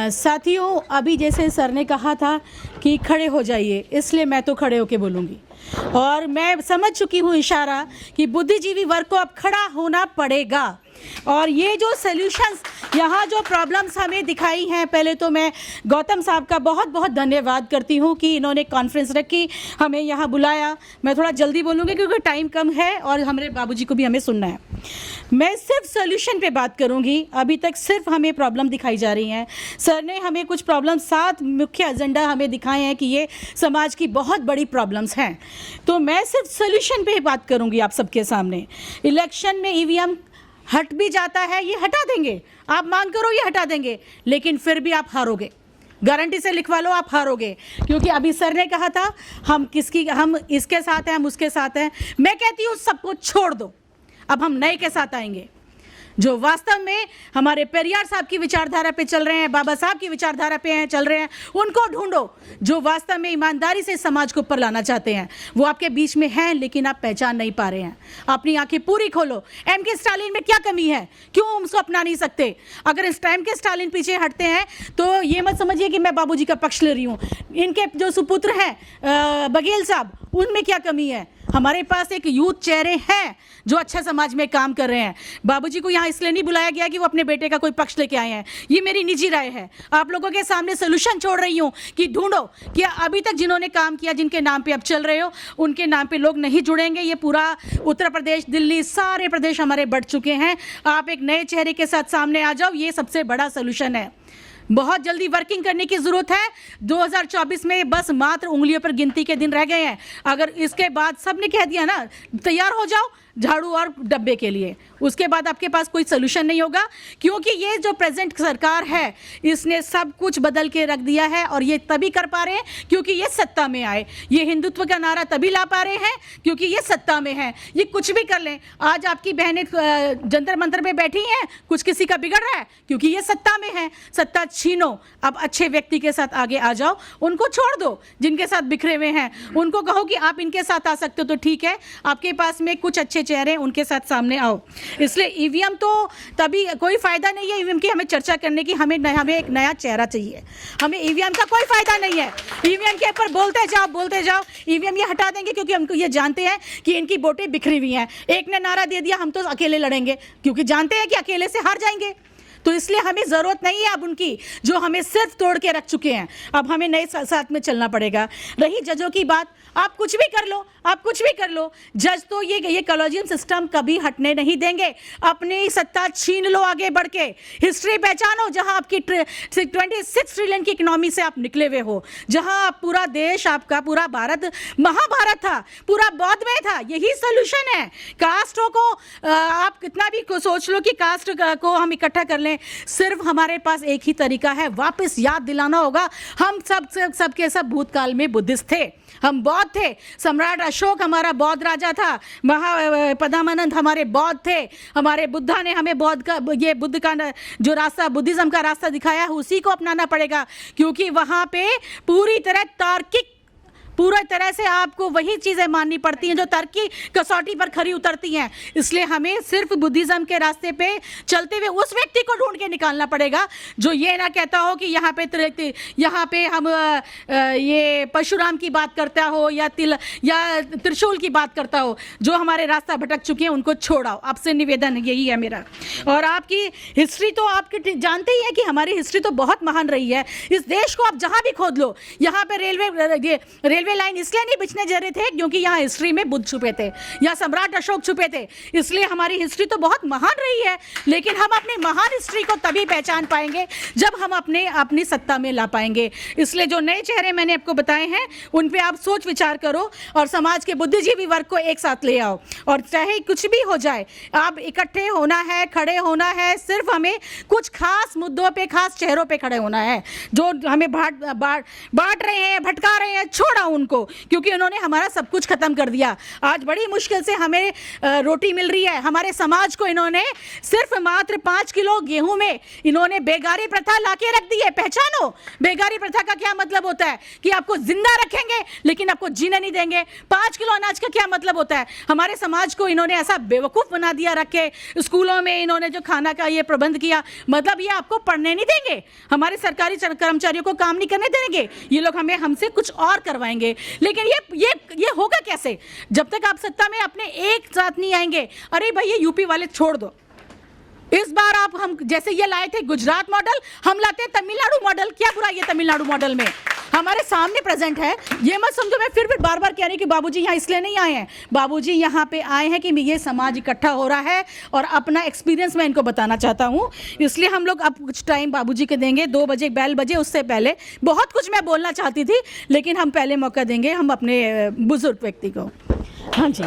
साथियों, अभी जैसे सर ने कहा था कि खड़े हो जाइए, इसलिए मैं तो खड़े होके बोलूँगी। और मैं समझ चुकी हूँ इशारा कि बुद्धिजीवी वर्ग को अब खड़ा होना पड़ेगा। और ये जो सॉल्यूशंस, यहाँ जो प्रॉब्लम्स हमें दिखाई हैं, पहले तो मैं गौतम साहब का बहुत बहुत धन्यवाद करती हूँ कि इन्होंने कॉन्फ्रेंस रखी, हमें यहाँ बुलाया। मैं थोड़ा जल्दी बोलूँगी क्योंकि टाइम कम है और हमारे बाबूजी को भी हमें सुनना है। मैं सिर्फ सॉल्यूशन पे बात करूँगी। अभी तक सिर्फ हमें प्रॉब्लम दिखाई जा रही हैं। सर ने हमें कुछ प्रॉब्लम, 7 मुख्य एजेंडा हमें दिखाए हैं कि ये समाज की बहुत बड़ी प्रॉब्लम्स हैं। तो मैं सिर्फ सॉल्यूशन पे बात करूँगी आप सबके सामने। इलेक्शन में ईवीएम हट भी जाता है, ये हटा देंगे, आप मांग करो ये हटा देंगे, लेकिन फिर भी आप हारोगे। गारंटी से लिखवा लो, आप हारोगे। क्योंकि अभी सर ने कहा था हम इसके साथ हैं, हम उसके साथ हैं। मैं कहती हूँ सबको छोड़ दो, अब हम नए के साथ आएंगे जो वास्तव में हमारे पेरियार साहब की विचारधारा पे चल रहे हैं, बाबा साहब की विचारधारा पे चल रहे हैं। उनको ढूंढो जो वास्तव में ईमानदारी से समाज को ऊपर लाना चाहते हैं। वो आपके बीच में हैं, लेकिन आप पहचान नहीं पा रहे हैं। अपनी आंखें पूरी खोलो। के स्टालिन में क्या कमी है, क्यों हम उसको अपना नहीं सकते? अगर इस टाइम के स्टालिन पीछे हटते हैं तो ये मत समझिए कि मैं बाबूजी का पक्ष ले रही हूँ। इनके जो सुपुत्र हैं बघेल साहब, उनमें क्या कमी है? हमारे पास एक यूथ चेहरे हैं जो अच्छा समाज में काम कर रहे हैं। बाबूजी को यहाँ इसलिए नहीं बुलाया गया कि वो अपने बेटे का कोई पक्ष लेके आए हैं। ये मेरी निजी राय है। आप लोगों के सामने सोल्यूशन छोड़ रही हूँ कि ढूंढो कि अभी तक जिन्होंने काम किया, जिनके नाम पे अब चल रहे हो, उनके नाम पे लोग नहीं जुड़ेंगे। ये पूरा उत्तर प्रदेश, दिल्ली, सारे प्रदेश हमारे बढ़ चुके हैं। आप एक नए चेहरे के साथ सामने आ जाओ, ये सबसे बड़ा सोल्यूशन है। बहुत जल्दी वर्किंग करने की जरूरत है। 2024 में बस मात्र उंगलियों पर गिनती के दिन रह गए हैं। अगर इसके बाद सबने कह दिया ना तैयार हो जाओ झाड़ू और डब्बे के लिए, उसके बाद आपके पास कोई सोल्यूशन नहीं होगा। क्योंकि ये जो प्रेजेंट सरकार है, इसने सब कुछ बदल के रख दिया है। और ये तभी कर पा रहे हैं क्योंकि ये सत्ता में आए। ये हिंदुत्व का नारा तभी ला पा रहे हैं क्योंकि ये सत्ता में है। ये कुछ भी कर लें। आज आपकी बहनें जंतर मंतर पे बैठी हैं, कुछ किसी का बिगड़ रहा है क्योंकि ये सत्ता में है। सत्ता छीनो, अब अच्छे व्यक्ति के साथ आगे आ जाओ। उनको छोड़ दो जिनके साथ बिखरे हुए हैं। उनको कहो कि आप इनके साथ आ सकते हो तो ठीक है, आपके पास में कुछ अच्छे चेहरे, उनके साथ सामने आओ। इसलिए ईवीएम तो तभी कोई फायदा नहीं है ईवीएम की हमें चर्चा करने की। हमें एक नया चेहरा चाहिए। हमें ईवीएम का कोई फायदा नहीं है। ईवीएम के ऊपर बोलते जाओ। ईवीएम ये हटा देंगे क्योंकि हमको ये जानते हैं कि इनकी वोटें बिखरी हुई हैं। एक ने नारा दे दिया हम तो अकेले लड़ेंगे, क्योंकि जानते हैं कि अकेले से हार जाएंगे। तो इसलिए हमें ज़रूरत नहीं है अब उनकी, जो हमें सिर्फ तोड़ के रख चुके हैं। अब हमें नए साथ में चलना पड़ेगा। रही जजों की बात, आप कुछ भी कर लो, आप कुछ भी कर लो। जज तो ये कॉलेजियम सिस्टम कभी हटने नहीं देंगे। अपनी सत्ता छीन लो आगे बढ़ के। हिस्ट्री पहचानो जहां आपकी 26 ट्रिलियन की इकोनॉमी से आप निकले हुए हो, जहां पूरा देश आपका, पूरा भारत महाभारत था, पूरा बौद्धमय था। यही सोल्यूशन है। कास्टों को आप कितना भी सोच लो कि कास्ट को हम इकट्ठा कर लें, सिर्फ हमारे पास एक ही तरीका है, वापस याद दिलाना होगा। हम सब के सब भूतकाल में बुद्धिस्ट थे, हम बौद्ध थे। सम्राट अशोक हमारा बौद्ध राजा था। पद्मानंद हमारे बौद्ध थे। हमारे बुद्धा ने हमें बुद्ध का जो रास्ता, बुद्धिज्म का रास्ता दिखाया है, उसी को अपनाना पड़ेगा। क्योंकि वहां पे पूरी तरह से आपको वही चीज़ें माननी पड़ती हैं जो तर्क की कसौटी पर खरी उतरती हैं। इसलिए हमें सिर्फ बुद्धिज्म के रास्ते पे चलते हुए उस व्यक्ति को ढूंढ के निकालना पड़ेगा जो ये ना कहता हो कि यहाँ पे हम ये परशुराम की बात करता हो या त्रिशूल की बात करता हो। जो हमारे रास्ता भटक चुके हैं उनको छोड़ाओ। आपसे निवेदन यही है मेरा। और आपकी हिस्ट्री तो आपके जानते ही हैं कि हमारी हिस्ट्री तो बहुत महान रही है। इस देश को आप जहाँ भी खोद लो, यहाँ पे रेलवे लाइन इसलिए नहीं बिछने जा रहे थे क्योंकि यहाँ हिस्ट्री में बुद्ध छुपे थे या सम्राट अशोक छुपे थे। इसलिए हमारी हिस्ट्री तो बहुत महान रही है। लेकिन हम अपनी महान हिस्ट्री को तभी पहचान पाएंगे जब हम अपनी सत्ता में ला पाएंगे। इसलिए जो नए चेहरे मैंने आपको बताए हैं उन पे आप सोच विचार करो और समाज के बुद्धिजीवी वर्ग को एक साथ ले आओ। और चाहे कुछ भी हो जाए, आप इकट्ठे होना है, खड़े होना है। सिर्फ हमें कुछ खास मुद्दों पे, खास चेहरों पे खड़े होना है। जो हमें बांट रहे हैं, भटका रहे हैं, छोड़ाओ उनको, क्योंकि उन्होंने हमारा सब कुछ खत्म कर दिया। आज बड़ी मुश्किल से हमें रोटी मिल रही है। हमारे समाज को इन्होंने सिर्फ मात्र 5 किलो गेहूं में इन्होंने बेगारी प्रथा लाके रख दी है। पहचानो, बेगारी प्रथा का क्या मतलब होता है कि आपको जिंदा रखेंगे लेकिन आपको जीने नहीं देंगे। 5 किलो अनाज का क्या मतलब होता है? हमारे समाज को इन्होंने ऐसा बेवकूफ बना दिया रख के। स्कूलों में इन्होंने जो खाना का ये प्रबंध किया, मतलब ये आपको पढ़ने नहीं देंगे, हमारे सरकारी कर्मचारियों को काम नहीं करने देंगे, ये लोग हमसे कुछ और करवाएंगे। लेकिन ये होगा कैसे जब तक आप सत्ता में अपने एक साथ नहीं आएंगे। अरे भाई ये यूपी वाले छोड़ दो, इस बार आप हम जैसे ये लाए थे गुजरात मॉडल, हम लाते हैं तमिलनाडु मॉडल। क्या बुराई है तमिलनाडु मॉडल में? हमारे सामने प्रेजेंट है। ये मत समझो मैं फिर बार बार कह रही कि बाबूजी यहाँ इसलिए नहीं आए हैं। बाबूजी यहाँ पे आए हैं कि ये समाज इकट्ठा हो रहा है और अपना एक्सपीरियंस मैं इनको बताना चाहता हूँ। इसलिए हम लोग अब कुछ टाइम बाबूजी के देंगे। 2 बजे बेल बजे, उससे पहले बहुत कुछ मैं बोलना चाहती थी, लेकिन हम पहले मौका देंगे हम अपने बुजुर्ग व्यक्ति को। हाँ जी।